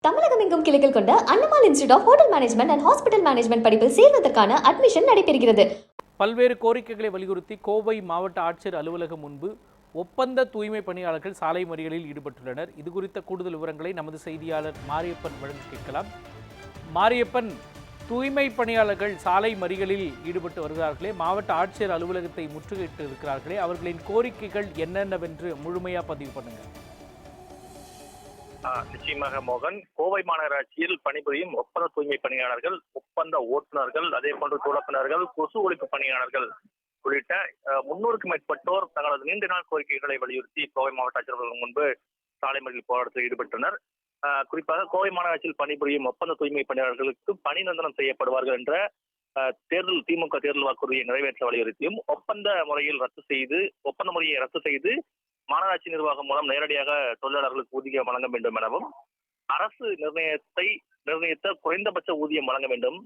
தமிழகம் எங்கும் கிளைகள் கொண்ட Annamalai institute of hotel management and hospital management படிப்பில் சேர்வதற்கான அட்மிஷன் நடைபெறுகிறது. பல்வேறு கோரிக்கைகளை வலியுறுத்தி கோவை மாவட்ட ஆட்சியர் அலுவலகம் முன்பு ஒப்பந்த தூய்மை பணியாளர்கள் சாலை மறியலில் ஈடுபட்டுள்ளனர். இது குறித்த கூடுதல் விவரங்களை நமது செய்தியாளர் மாரியப்பன் வழங்கி கேட்கலாம். மாரியப்பன், தூய்மை பணியாளர்கள் சாலை மறியலில் ஈடுபட்டு வருகிறார்களே, மாவட்ட ஆட்சியர் அலுவலகத்தை முற்றுகையிட்டு இருக்கிறார்களே, அவர்களின் கோரிக்கைகள் என்னென்னவென்று முழுமையா பதிவு பண்ணுங்க. நிச்சயமாக மோகன், கோவை மாநகராட்சியில் பணிபுரியும் ஒப்பந்த தூய்மை பணியாளர்கள், ஒப்பந்த ஓட்டுநர்கள், அதே போன்று துடப்பினர்கள், கொசு ஒழிப்பு பணியாளர்கள் உள்ளிட்ட 300க்கும் மேற்பட்டோர் தங்களது நீண்ட நாள் கோரிக்கைகளை வலியுறுத்தி கோவை மாவட்ட ஆட்சியர்கள் முன்பு சாலை மறியல் போராட்டத்தில் ஈடுபட்டனர். குறிப்பாக கோவை மாநகராட்சியில் பணிபுரியும் ஒப்பந்த தூய்மை பணியாளர்களுக்கு பணி நிரந்தரம் செய்யப்படுவார்கள் என்ற திமுக தேர்தல் வாக்குறுதியை நிறைவேற்ற வலியுறுத்தியும் ஒப்பந்த முறையை ரத்து செய்து மாநகராட்சி நிர்வாகம் மூலம் நேரடியாக தொழிலாளர்களுக்கு ஊதியம் வழங்க வேண்டும் எனவும், அரசு நிர்ணயித்த குறைந்தபட்ச ஊதியம் வழங்க வேண்டும்,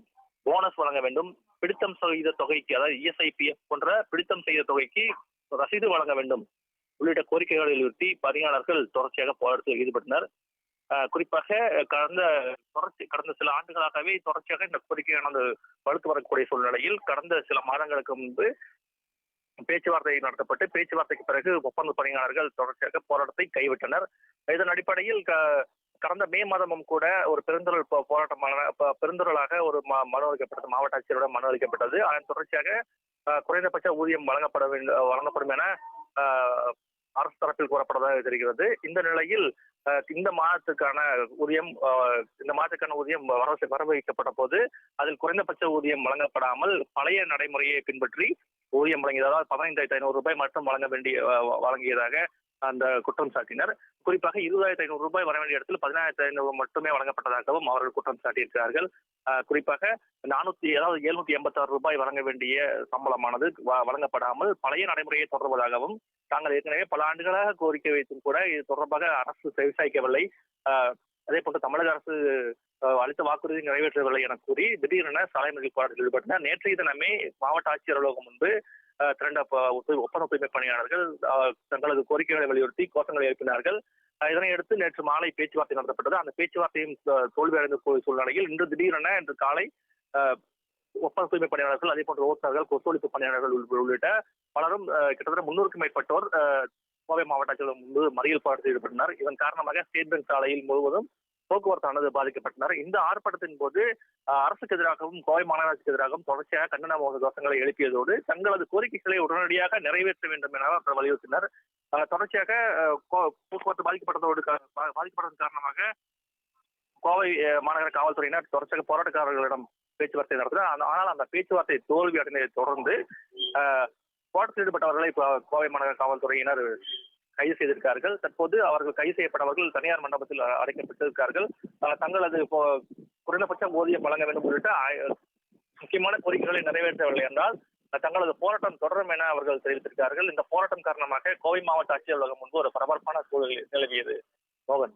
போனஸ் வழங்க வேண்டும், பிடித்தம் செய்த தொகைக்கு, அதாவது இஎஸ்ஐபிஎஃப் போன்ற பிடித்தம் செய்த தொகைக்கு ரசீது வழங்க வேண்டும் உள்ளிட்ட கோரிக்கைகளை வலியுறுத்தி பணியாளர்கள் தொடர்ச்சியாக போராட்டத்தில் ஈடுபட்டனர். குறிப்பாக கடந்த சில ஆண்டுகளாகவே தொடர்ச்சியாக இந்த கோரிக்கையானது வலுத்து வரக்கூடிய சூழ்நிலையில் கடந்த சில மாதங்களுக்கு முன்பு பேச்சுவார்த்தை நடத்தப்பட்டு பேச்சுவார்த்தைக்கு பிறகு ஒப்பந்த பணியாளர்கள் தொடர்ச்சியாக போராட்டத்தை கைவிட்டனர். இதன் அடிப்படையில் கடந்த மே மாதமும் கூட ஒரு பெருந்தொழிலாக ஒரு மனு அளிக்கப்பட்டது, மாவட்ட ஆட்சியரிடம் மனு அளிக்கப்பட்டது. அதன் தொடர்ச்சியாக குறைந்தபட்ச ஊதியம் வழங்கப்படும் என அரசு தரப்பில் கூறப்பட்டதாக தெரிகிறது. இந்த நிலையில் இந்த மாதத்துக்கான ஊதியம் வரவு வைக்கப்பட்ட போது அதில் குறைந்தபட்ச ஊதியம் வழங்கப்படாமல் பழைய நடைமுறையை பின்பற்றி ஊதியம் வழங்கியது, அதாவது 15,500 ரூபாய் மட்டும் வழங்கியதாக அந்த குற்றம் சாட்டினர். குறிப்பாக 20,500 ரூபாய் வர வேண்டிய இடத்தில் 15,500 மட்டுமே வழங்கப்பட்டதாகவும் அவர்கள் குற்றம் சாட்டியிருக்கிறார்கள். குறிப்பாக 786 ரூபாய் வழங்க வேண்டிய சம்பளமானது வழங்கப்படாமல் பழைய நடைமுறையை தொடர்வதாகவும், தாங்கள் ஏற்கனவே பல ஆண்டுகளாக கோரிக்கை வைத்தும் கூட இது தொடர்பாக அரசு செவிசாய்க்கவில்லை, அதே போன்று தமிழக அரசு அளித்த வாக்குறுதி நிறைவேற்றவில்லை என கூறி திடீரென சாலை மறியல் போராட்டத்தில் ஈடுபட்டனர். நேற்றைய தினமே மாவட்ட ஆட்சியர் அலுவலகம் முன்பு திரண்ட ஒப்பந்த தூய்மை பணியாளர்கள் தங்களது கோரிக்கைகளை வலியுறுத்தி கோஷங்களை எழுப்பினார்கள். இதனையடுத்து நேற்று மாலை பேச்சுவார்த்தை நடத்தப்பட்டது. அந்த பேச்சுவார்த்தையும் தோல்வியடைந்த சூழ்நிலையில் இன்று காலை ஒப்பந்த தூய்மை பணியாளர்கள், அதே போன்ற ஓட்டுநர்கள், கொசு ஒழிப்பு பணியாளர்கள் உள்ளிட்ட பலரும் கிட்டத்தட்ட 300க்கும் மேற்பட்டோர் கோவை மாவட்ட ஆட்சியர் முன்பு மறியல் போராட்டத்தில் ஈடுபட்டனர். இதன் காரணமாக ஸ்டேட் பேங்க் சாலையில் முழுவதும் போக்குவரத்தானது பாதிக்கப்பட்டனர். இந்த ஆர்ப்பாட்டத்தின் போது அரசுக்கு எதிராகவும் கோவை மாநகராட்சிக்கு எதிராகவும் தொடர்ச்சியாக கண்டன கோஷங்களை எழுப்பியதோடு தங்களது கோரிக்கைகளை உடனடியாக நிறைவேற்ற வேண்டும் என அவர்கள் வலியுறுத்தினர். தொடர்ச்சியாக போக்குவரத்து பாதிக்கப்பட்டதன் காரணமாக கோவை மாநகர காவல்துறையினர் தொடர்ச்சியாக போராட்டக்காரர்களிடம் பேச்சுவார்த்தை நடத்தினர். ஆனால் அந்த பேச்சுவார்த்தை தோல்வி அடைந்ததை தொடர்ந்து போராட்டத்தில் ஈடுபட்டவர்களை கோவை மாநகர காவல்துறையினர் கைது செய்திருக்கார்கள். தற்போது அவர்கள் கைது செய்யப்பட்டவர்கள் தனியார் மண்டபத்தில் அடைக்கப்பட்டிருக்கார்கள். தங்களது குறைந்தபட்ச ஊதியம் வழங்க வேண்டும் உள்ளிட்ட முக்கியமான கோரிக்கைகளை நிறைவேற்றவில்லை என்றால் தங்களது போராட்டம் தொடரும் என அவர்கள் தெரிவித்திருக்கிறார்கள். இந்த போராட்டம் காரணமாக கோவை மாவட்ட ஆட்சியர் அலுவலகம் முன்பு ஒரு பரபரப்பான சூழல் நிலவியது. மோகன்,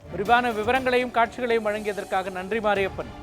விரிவான விவரங்களையும் காட்சிகளையும் வழங்கியதற்காக நன்றி மாரியப்பன்.